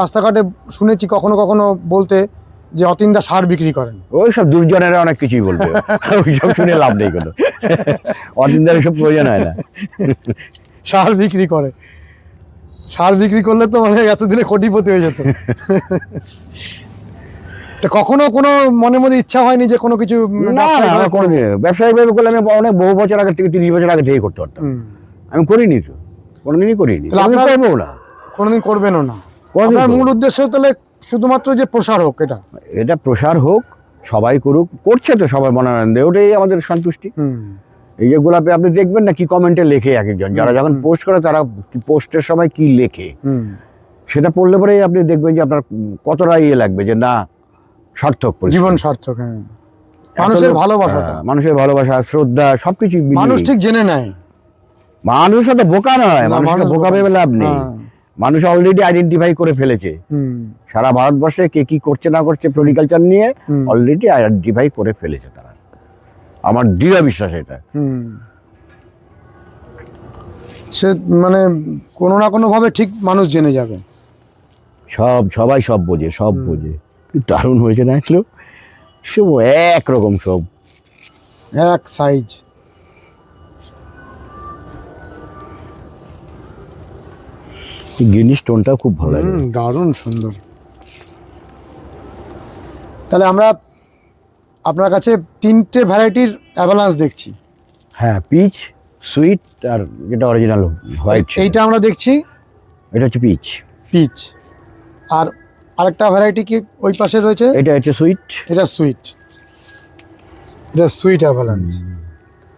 রাস্তাঘাটে শুনেছি কখনো কখনো বলতে যে অতীনদা সার বিক্রি করেন। ওই সব দুর্জনেরা অনেক কিছুই বলবে, ওইসব শুনে লাভ নেই কোনো। অতীনদার এসব প্রয়োজন হয় না। সার বিক্রি করে, সার বিক্রি করলে তো মানে এতদিনে কোটিপতি হয়ে যেত। তো কখনো কোনো মনে মনে ইচ্ছা হয়নি যে কোনো কিছু কোনোদিন ব্যবসায়িক ভাবে করলে আমি অনেক বহু বছর আগে থেকে, 30 বছর আগে থেকে করতে পারতাম। আমি করিনি তো, কোনোদিনই করিনি, করবো না, কোনোদিন করবেনও না। আপনার মূল উদ্দেশ্য তাহলে শুধুমাত্র যে প্রসার হোক, এটা প্রসার হোক, সবাই করুক, করছে তো সবাই মনানন্দে, ওটাই আমাদের সন্তুষ্টি। এই যে গোলাপে আপনি দেখবেন না কি কমেন্টে লেখে এক একজন, যারা যখন পোস্ট করে তারা পোস্টের সময় কি লেখে, সেটা পড়লে পরেই আপনি দেখবেন যে আপনার কতটা ইয়ে লাগবে যে না, সার্থক, জীবন সার্থক। মানুষের ভালোবাসা, মানুষের ভালোবাসা, শ্রদ্ধা, সবকিছু মানুষ ঠিক জেনে নেয়। মানুষ তো বোকা নয়, মানুষকে বোকা ভেবে লাভ নেই। মানুষ অলরেডি আইডেন্টিফাই করে ফেলেছে, সারা ভারতবর্ষে কে কি করছে না করছে ফ্লোরিকালচার নিয়ে অলরেডি আইডেন্টিফাই করে ফেলেছে তারা, আমার দৃঢ় বিশ্বাস এটা। সে মানে কোনো না কোনো ভাবে ঠিক মানুষ জেনে যাবে, সবাই সব বোঝে, সব বোঝে। দারুণ হয়েছে না, আসলে সব একরকম, সব এক সাইজ। গ্রিন স্টোনটাও খুব ভালো লাগে, দারুণ সুন্দর। তাহলে আমরা আপনার কাছে 3টে ভ্যারাইটির অ্যাভালান্স দেখছি। হ্যাঁ, পিচ, সুইট, আর যেটা অরিজিনাল হোয়াইট, এইটা আমরা দেখছি। এটা হচ্ছে পিচ। পিচ আর আরেকটা ভ্যারাইটি কি ওই পাশে রয়েছে? এটা হচ্ছে সুইট, এটা সুইট, এটা সুইট অ্যাভালাঞ্চ।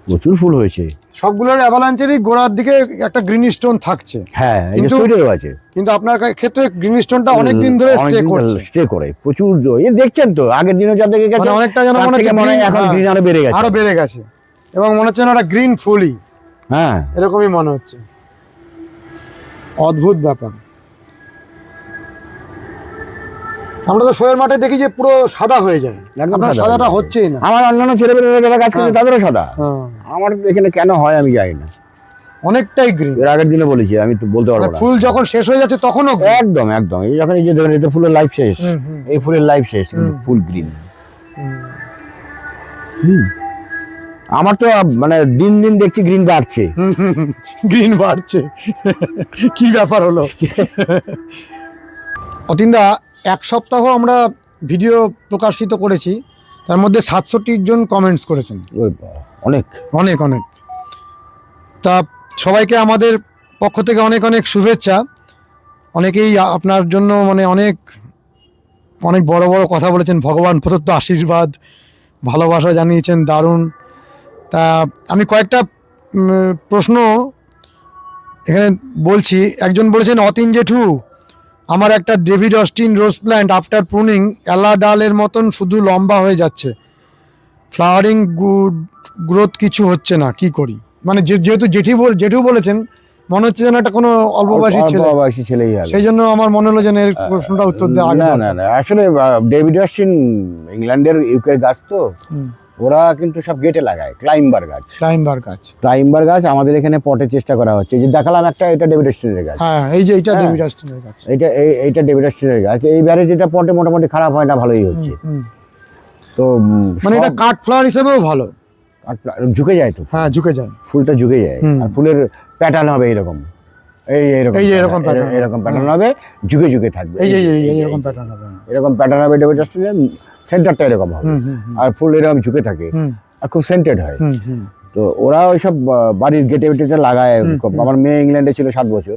প্রচুর ফুল হয়েছে। সবগুলোর অ্যাভালাঞ্চেরই গোড়ার দিকে একটা গ্রিন স্টোন থাকছে। হ্যাঁ, এটা কিন্তু- সুইটেরও আছে, কিন্তু আপনার ক্ষেত্রে গ্রিন স্টোনটা অনেক দিন ধরে স্টে করছে। স্টে করে প্রচুর। এই দেখছেন তো আগের দিনও যা দেখে গেছে, মানে অনেকটা যেন তার মনে হচ্ছে থেকে মনে হয় green, এখন হ্যাঁ, গ্রিন আরো বেড়ে গেছে। আরো বেড়ে গেছে এবং মনে হচ্ছে না একটা গ্রিন ফুলই, হ্যাঁ, এরকমই মনে হচ্ছে। অদ্ভুত ব্যাপার। আমরা তো শোয়ের মাঠে দেখি যে পুরো সাদা হয়ে যায়, একদম আপনার সাদা সাদাটা হয়ে যায়। হচ্ছেই না। আমার অন্যান্য ছেলেপেলেরা যারা গাছ করছে তাদেরও সাদা, হ্যাঁ, আমার এখানে কেন হয় আমি জানি না। অনেকটাই গ্রিন। এর আগের দিনে বলেছি, আমি তো বলতে পারবো না। ফুল যখন শেষ হয়ে যাচ্ছে তখনও green। একদম একদম, এই যখন এই যে দেখেন এতে ফুলের লাইফ শেষ, এই ফুলের লাইফ শেষ, কিন্তু ফুল গ্রিন। আমার তো মানে দিন দিন দেখছি গ্রিন বাড়ছে। গ্রিন বাড়ছে, কি ব্যাপার হলো? অতীনদা, এক সপ্তাহ আমরা ভিডিও প্রকাশিত করেছি, তার মধ্যে 67 জন কমেন্টস করেছেন। ওরে বাবা, অনেক। অনেক অনেক। তা সবাইকে আমাদের পক্ষ থেকে অনেক অনেক শুভেচ্ছা। অনেকেই আপনার জন্য মানে অনেক অনেক বড় বড় কথা বলেছেন, ভগবান প্রদত্ত আশীর্বাদ, ভালোবাসা জানিয়েছেন, দারুণ। তা আমি কয়েকটা প্রশ্ন এখানে বলছি। একজন বলেছেন, অতীন জেঠু, আমার একটা ডেভিড অস্টিন রোজ প্ল্যান্ট আফটার প্রুনিং এলা ডালের মতন শুধু লম্বা হয়ে যাচ্ছে, ফ্লাওয়ারিং গ্রোথ কিছু হচ্ছে না, কি করি? মানে যেহেতু জেঠু বলেছেন, মনে হচ্ছে যেন একটা কোনো অল্প বয়সী ছেলেই হবে। সেই জন্য আমার মনে হলো যেন এর প্রশ্নটা উত্তর দেওয়া আগে না না না, আসলে ডেভিড অস্টিন ইংল্যান্ডের ইউকের গাছ তো, ওরা কিন্তু সব গেটে লাগায় ক্লাইম্বার গাছ। ক্লাইম্বার গাছ, ক্লাইম্বার গাছ আমাদের এখানে পটে চেষ্টা করা হচ্ছে। এই যে দেখালাম একটা, এটা ডেভিড অস্টিনের গাছ। হ্যাঁ, এই যে এইটা ডেভিড অস্টিনের গাছ। এইটা ডেভিড অস্টিনের গাছ। এই ভ্যারাইটিটা পটে মোটামুটি খারাপ হয় না, ভালোই হচ্ছে। তো মানে এটা কাঠ ফ্লাওয়ার হিসেবেও ভালো, ঝুঁকে যায় তো, হ্যাঁ ঝুঁকে যায়। ফুলটা ঝুঁকে যায়। আর ফুলের প্যাটার্ন হবে এইরকম, এই যে এরকম pattern এরকম প্যাটার্ন হবে, ঝুঁকে ঝুঁকে থাকবে। এই এরকম প্যাটার্ন হবে। এরকম প্যাটার্ন হবে ডেভিড অস্টিনের, সেন্টারটা এরকম হবে, আর ফুল এরকম ঝুঁকে থাকে, আর খুব সেন্টেড হয়। তো ওরা ওইসব বাড়ির গেটে বেটে লাগায়। আমার মেয়ে ইংল্যান্ডে ছিল 7 বছর,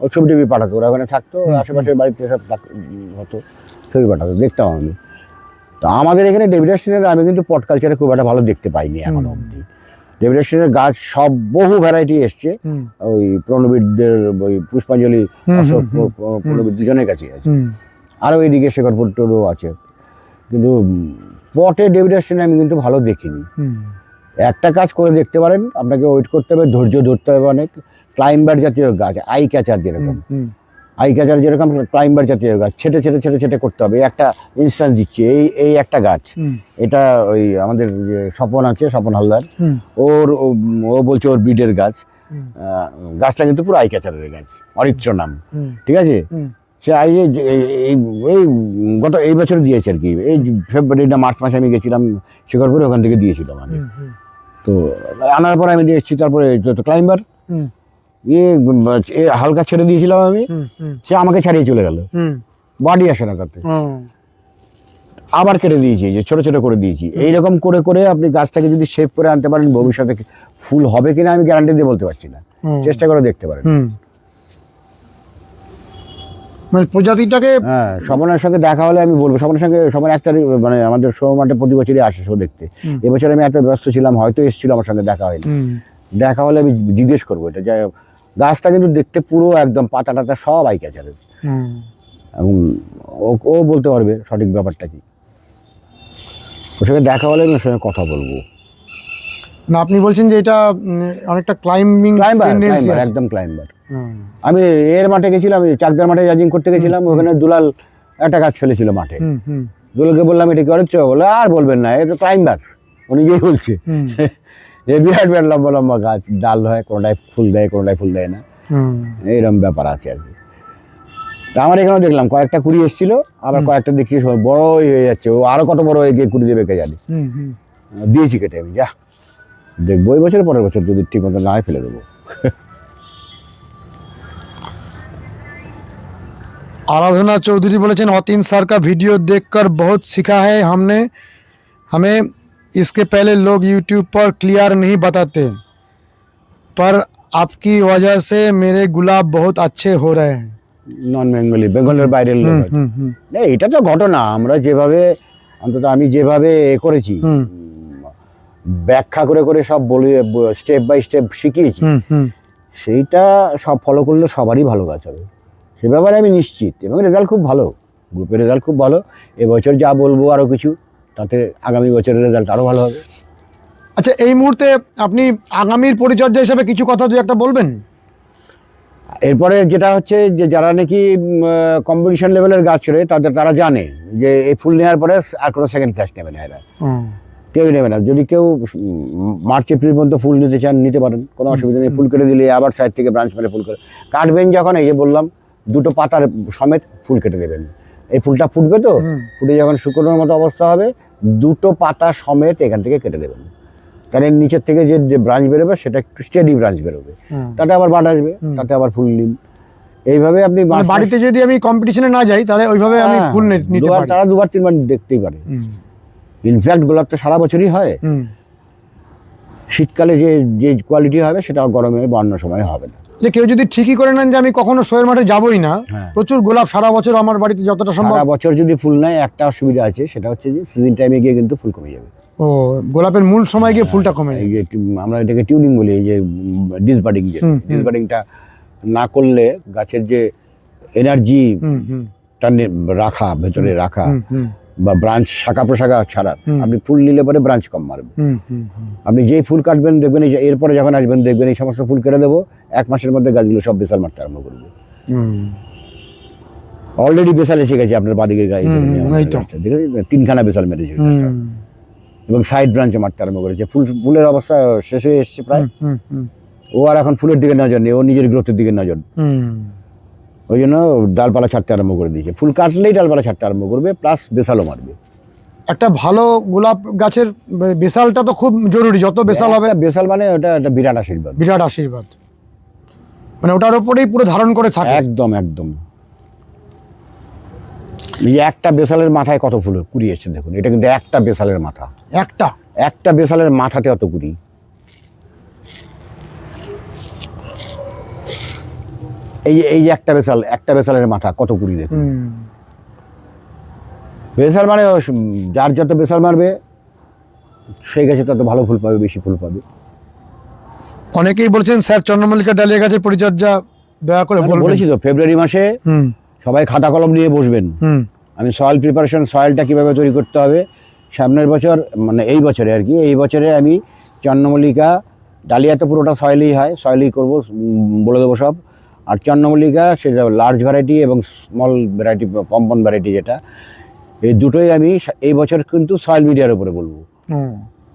ও ছবি টবি পাঠাতো, ওরা ওখানে থাকতো, আশেপাশের বাড়িতে সব হতো, ছবি পাঠাতো, দেখতাম আমি। তো আমাদের এখানে ডেভিড অস্টিনের আমি কিন্তু পট কালচারে খুব একটা ভালো দেখতে পাইনি এখনো অবধি। ডেভিড অস্টিনের গাছ সব বহু ভ্যারাইটি এসছে, ওই প্রণবীরদের, ওই পুষ্পাঞ্জলি, প্রণবীর দুজনের কাছেই আছে, আরও এইদিকে শেখরপুরও আছে। কিন্তু পটে ডেভিড অস্টিন আমি কিন্তু ভালো দেখিনি। একটা কাজ করে দেখতে পারেন, আপনাকে ওয়েট করতে হবে, ধৈর্য ধরতে হবে অনেক। ক্লাইম্বার জাতীয় গাছ, আই ক্যাচার যেরকম, আই ক্যাচার যেরকম ক্লাইম্বার জাতীয় গাছ ছেটে ছেটে ছেটে ছেটে করতে হবে। একটা ইনস্ট্যান্স দিচ্ছি, এই একটা গাছ, এটা ওই আমাদের যে স্বপন আছে, স্বপন হালদার, ও বলছে ওর ব্রিডের গাছ। গাছটা কিন্তু পুরো আই ক্যাচারের গাছ, অরিত্র নাম, ঠিক আছে? সে এই গত এই বছর দিয়েছে আর কি, এই ফেব্রুয়ারি না মার্চ মাসে আমি গেছিলাম শেখরপুরে, ওখান থেকে দিয়েছিলাম আমি। তো আনার পরে আমি দিয়ে এসেছি, তারপরে ক্লাইম্বার হালকা ছেড়ে দিয়েছিলাম আমি, সে আমাকে ছাড়িয়ে চলে গেল, বাড়ি আসে না তাতে, আবার কেটে দিয়েছি, যে ছোট ছোট করে দিয়েছি। এইরকম করে করে আপনি গাছটাকে যদি শেপ করে আনতে পারেন, ভবিষ্যতে ফুল হবে কিনা আমি গ্যারান্টি দিয়ে বলতে পারছি না, চেষ্টা করে দেখতে পারেন। মানে প্রজাতিটাকে, হ্যাঁ, স্বপনের সঙ্গে দেখা হলে আমি বলবো, স্বপনের সঙ্গে স্বপন 1 তারিখ মানে আমাদের শো মাঠে প্রতি বছরই আসে শো দেখতে। এবছর আমি এত ব্যস্ত ছিলাম, হয়তো এসেছিল, আমার সঙ্গে দেখা হয়নি। দেখা হলে আমি জিজ্ঞেস করবো এটা, যাই গাছটা কিন্তু দেখতে পুরো একদম পাতা টাতা সব আই ক্যাচারের, এবং ও বলতে পারবে সঠিক ব্যাপারটা কি। ওর সঙ্গে দেখা হলে আমি ওর সঙ্গে কথা বলবো। না আপনি বলছেন যে এটা অনেকটা ক্লাইম্বার, একদম ক্লাইম্বার। আমি এর মাঠে গেছিলাম, চাকদার মাঠে জাজিং করতে গেছিলাম, ওখানে দুলাল একটা গাছ ফেলেছিল মাঠে। দুলালকে বললাম এটা কি অরিত্র, বলে আর বলবেন না, এটা ক্লাইম্বার, ও নিজেই বলছে। এ বিরাট বিরাট লম্বা লম্বা গাছ, ডাল হয়, কোনোটায় ফুল দেয়, কোনোটায় ফুল দেয় না, এইরকম ব্যাপার আছে আর কি। তা আমার এখানেও দেখলাম কয়েকটা কুড়ি এসেছিল, আবার কয়েকটা দেখছি বড়ই হয়ে যাচ্ছে, ও আরো কত বড় হয়ে গিয়ে কুড়ি দেবে কে জানি। দিয়েছি কেটে আমি, যা দেখবো এই বছর, পরের বছর যদি ঠিক মতো না হয় ফেলে দেবো। आराधना चौधरी बोलेছেন, অতীন सर का वीडियो देखकर बहुत सीखा है हमने, हमें इसके पहले लोग YouTube पर क्लियर नहीं बताते, पर आपकी वजह से मेरे गुलाब बहुत अच्छे हो रहे हैं। নন বেঙ্গলি, বেঙ্গলের বাইরের লোক হয়তো। না, এটা তো ঘটনা। আমরা যেভাবে, অন্তত আমি যেভাবে করেছি, ব্যাখ্যা করে করে সব বলে স্টেপ বাই স্টেপ শিখিয়েছি, সেইটা সব ফলো করলে সবারই ভালো কাজ হবে, সে ব্যাপারে আমি নিশ্চিত। এবং রেজাল্ট খুব ভালো, গ্রুপের রেজাল্ট খুব ভালো। এবছর যা বলবো আরও কিছু, তাতে আগামী বছরের রেজাল্ট আরও ভালো হবে। আচ্ছা, এই মুহূর্তে আপনি আগামীর পরিচর্যা হিসেবে কিছু কথা দু একটা বলবেন? এরপরে যেটা হচ্ছে যে যারা নাকি কম্পিটিশন লেভেলের গাছ করে তারা জানে যে এই ফুল নেওয়ার পরে আর কোনো সেকেন্ড ক্লাস নেবে না, এরা কেউই নেবে না। যদি কেউ মার্চ এপ্রিল পর্যন্ত ফুল নিতে চান, নিতে পারেন, কোনো অসুবিধা নেই। ফুল কেটে দিলে আবার সাইড থেকে ব্রাঞ্চ মেরে ফুল করে কাটবেন যখন, এই যে বললাম 2টো পাতার সমেত ফুল কেটে দেবেন। এই ফুলটা ফুটবে, তো ফুটে যখন শুকনোর মতো অবস্থা হবে, 2টো পাতা সমেত এখান থেকে কেটে দেবেন। তাহলে নিচের থেকে যে ব্রাঞ্চ বেরোবে সেটা একটু স্টেডি ব্রাঞ্চ বেরোবে, তাতে আবার বাট আসবে, তাতে আবার ফুল নিন। এইভাবে আপনি বাড়িতে যদি আমি কম্পিটিশনে না যাই, তাহলে ওইভাবে আমি ফুল নিতে পারি। তারা 2বার 3বার দেখতেই পারে। ইনফ্যাক্ট গোলাপটা সারা বছরই হয়। শীতকালে যে কোয়ালিটি হবে সেটা গরমে বা অন্য সময় হবে না। যে কেউ যদি ঠিকই করে নেন যে আমি কখনো শোয়ের মাঠে যাবোই না, প্রচুর গোলাপ সারা বছর আমার বাড়িতে যতটা সম্ভব। সারা বছর যদি ফুল নেয়, একটা অসুবিধা আছে, সেটা হচ্ছে যে সিজন টাইমে গিয়ে কিন্তু ফুল কমে যাবে। ও, গোলাপের মূল সময় গিয়ে ফুলটা কমে যায়। এই যে আমরা এটাকে টিউনিং বলি, এই যে ডিসবাডিং, যে ডিসবাডিংটা না করলে গাছের যে এনার্জিটা রাখা, ভেতরে রাখা, বা ব্রাঞ্চ শাখা প্রশাখা ছাড়া, আপনি ফুল নিলে পরে ব্রাঞ্চ কম মারবে। আপনি যেই ফুল কাটবেন দেখবেন, এই যে এরপরে যখন আসবেন দেখবেন এই সমস্ত ফুল কেটে দেবো, 1 মাসের মধ্যে গাছগুলো সব বেসাল মারতে আরম্ভ করবে। অলরেডি বেসাল এসে গেছে আপনার বাদিকের গায়ে, দেখেছেন 3খানা বেসাল মেরেছে, এবং সাইড ব্রাঞ্চে মারতে আরম্ভ করেছে। ফুলের অবস্থা শেষ হয়ে এসছে প্রায়। ও আর এখন ফুলের দিকে নজর নেই, ও নিজের গ্রোথের দিকে নজর। ওই জন্য ডালপালা ছাড়তে আরম্ভ করে দিয়েছে। ফুল কাটলেই ডালপালা ছাড়তে আরম্ভ করবে, প্লাস বেসালও মারবে। একটা ভালো গোলাপ গাছের বেসালটা তো খুব জরুরি। যত বেসাল হবে, বেসাল মানে ওটা একটা বিরাট আশীর্বাদ, বিরাট আশীর্বাদ। মানে ওটার উপরেই পুরো ধারণ করে থাকে। একদম একদম। এই একটা বেসালের মাথায় কত ফুল কুড়ি এসছে দেখুন, এটা কিন্তু একটা বেসালের মাথা, একটা বেসালের মাথাতে অত কুড়ি। এই যে একটা বেসালের মাথা কত কুড়ি দেখুন। বেসাল মানে যার যত বেসাল মারবে সেই গাছে তত ভালো ফুল পাবে, বেশি ফুল পাবে। অনেকেই বলছেন স্যার চন্দ্রমল্লিকা ডালিয়া গাছের পরিচর্যা দয়া করে বলবেন। বলেছি তো, ফেব্রুয়ারি মাসে সবাই খাতা কলম নিয়ে বসবেন। আমি সয়েল প্রিপারেশন, সয়েলটা কীভাবে তৈরি করতে হবে, সামনের বছর মানে এই বছরে আর কি, এই বছরে আমি চন্দ্রমল্লিকা ডালিয়া তো পুরোটা সয়েলেই হয়, সয়েলেই করবো, বলে দেবো সব। আর চন্দ্রমল্লিকা সেটা লার্জ ভ্যারাইটি এবং স্মল ভ্যারাইটি, পম্পন ভ্যারাইটি, যেটা এই দুটোই আমি এই বছর কিন্তু সয়েল মিডিয়ার উপরে বলবো,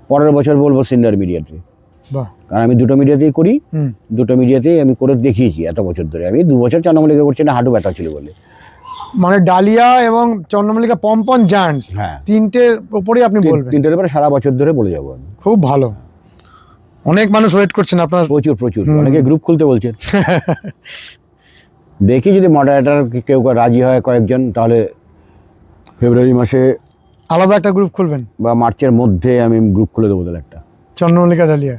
পরের বছর বলবো সিনিয়র মিডিয়াতে। কারণ আমি দুটো মিডিয়াতেই করি, দুটো মিডিয়াতেই আমি করে দেখিয়েছি এত বছর ধরে। আমি 2 বছর চন্দ্রমল্লিকা করছি না, হাঁটু ব্যথা ছিল বলে। মানে ডালিয়া এবং চন্দ্রমল্লিকা, পম্পন, জায়ান্টস, তিনটের উপরেই আপনি বলবেন? তিনটের উপরে সারা বছর ধরে বলে যাবো আমি। খুব ভালো। অনেক মানুষ ওয়েট করছেন আপনার। প্রচুর অনেকে গ্রুপ খুলতে বলছেন। দেখি যদি মডারেটর কেউ রাজি হয় কয়েকজন, তাহলে ফেব্রুয়ারি মাসে আলাদা একটা গ্রুপ খুলবেন, বা মার্চের মধ্যে আমি গ্রুপ খুলে দেবো তাহলে একটা চন্দ্রমল্লিকা ডালিয়া।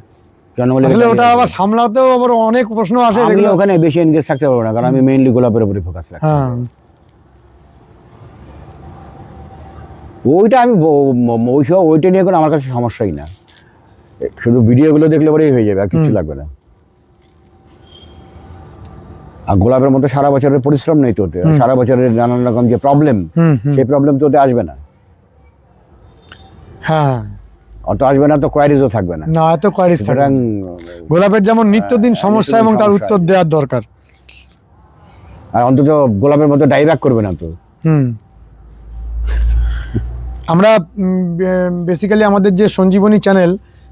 আসলে ওটা আবার সামলাতেও আবার অনেক প্রশ্ন আসে। আমি ওখানে বেশি এনগেজ থাকতে পারবো না, কারণ আমি মেইনলি গোলাপের উপরে ফোকাস রাখি। ওইটা আমি ওইটা নিয়ে কোনো আমার কাছে সমস্যাই না, শুধু ভিডিওগুলো দেখলে পরেই হয়ে যাবে, আর কিছু লাগবে না। আর গোলাপের মধ্যে সারা বছরের পরিশ্রম নেই তো, সারা বছরের নানান রকম যে প্রবলেম, সেই প্রবলেম তো ওতে আসবে না। অত আসবে না, তো কোয়ারিজও থাকবে না। এত কোয়ারিজ থাকবে না। গোলাপের যেমন নিত্যদিন সমস্যা এবং তার উত্তর দেওয়ার দরকার। আর অন্তত গোলাপের মধ্যে ডাইব্যাক করবে না তো। আমরা বেসিক্যালি আমাদের যে সঞ্জীবনী চ্যানেল,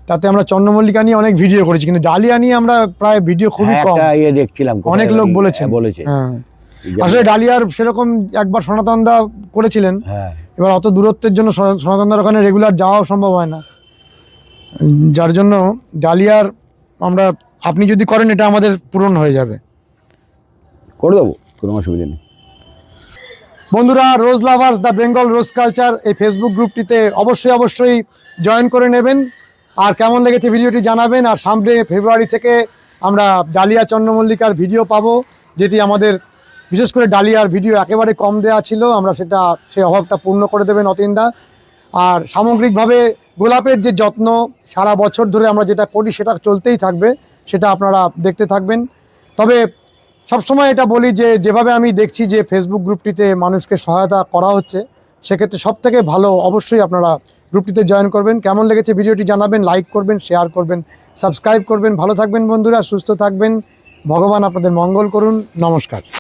তাতে আমরা চন্দ্রমল্লিকা নিয়ে অনেক ভিডিও করেছি, কিন্তু ডালিয়া নিয়ে আমরা প্রায় ভিডিও খুবই কম। দেখছিলাম অনেক লোক বলেছে। আসলে ডালিয়ার সেরকম একবার সনাতন দা করেছিলেন, এবার অত দূরত্বের জন্য সনাতন দার ওখানে রেগুলার যাওয়াও সম্ভব হয় না, যার জন্য ডালিয়ার আমরা, আপনি যদি করেন এটা আমাদের পূরণ হয়ে যাবে। করে দেবো, কোনো অসুবিধা নেই। বন্ধুরা, rose lovers the Bengal rose culture এই ফেসবুক গ্রুপটিতে অবশ্যই জয়েন করে নেবেন। আর কেমন লেগেছে ভিডিওটি জানাবেন। আর সামনে ফেব্রুয়ারি থেকে আমরা ডালিয়া চন্দ্রমল্লিকার ভিডিও পাবো, যেটি আমাদের বিশেষ করে ডালিয়ার ভিডিও একেবারে কম দেওয়া ছিল, আমরা সেই অভাবটা পূর্ণ করে দেবেন অতীনদা। আর সামগ্রিকভাবে গোলাপের যে যত্ন সারা বছর ধরে আমরা যেটা করি সেটা চলতেই থাকবে, সেটা আপনারা দেখতে থাকবেন। তবে সবসময় এটা বলি যে যেভাবে আমি দেখছি যে ফেসবুক গ্রুপটিতে মানুষকে সহায়তা করা হচ্ছে, সেক্ষেত্রে সবথেকে ভালো অবশ্যই আপনারা গ্রুপটিতে জয়েন করবেন। কেমন লেগেছে ভিডিওটি জানাবেন, লাইক করবেন, শেয়ার করবেন, সাবস্ক্রাইব করবেন। ভালো থাকবেন বন্ধুরা, সুস্থ থাকবেন, ভগবান আপনাদের মঙ্গল করুন। নমস্কার।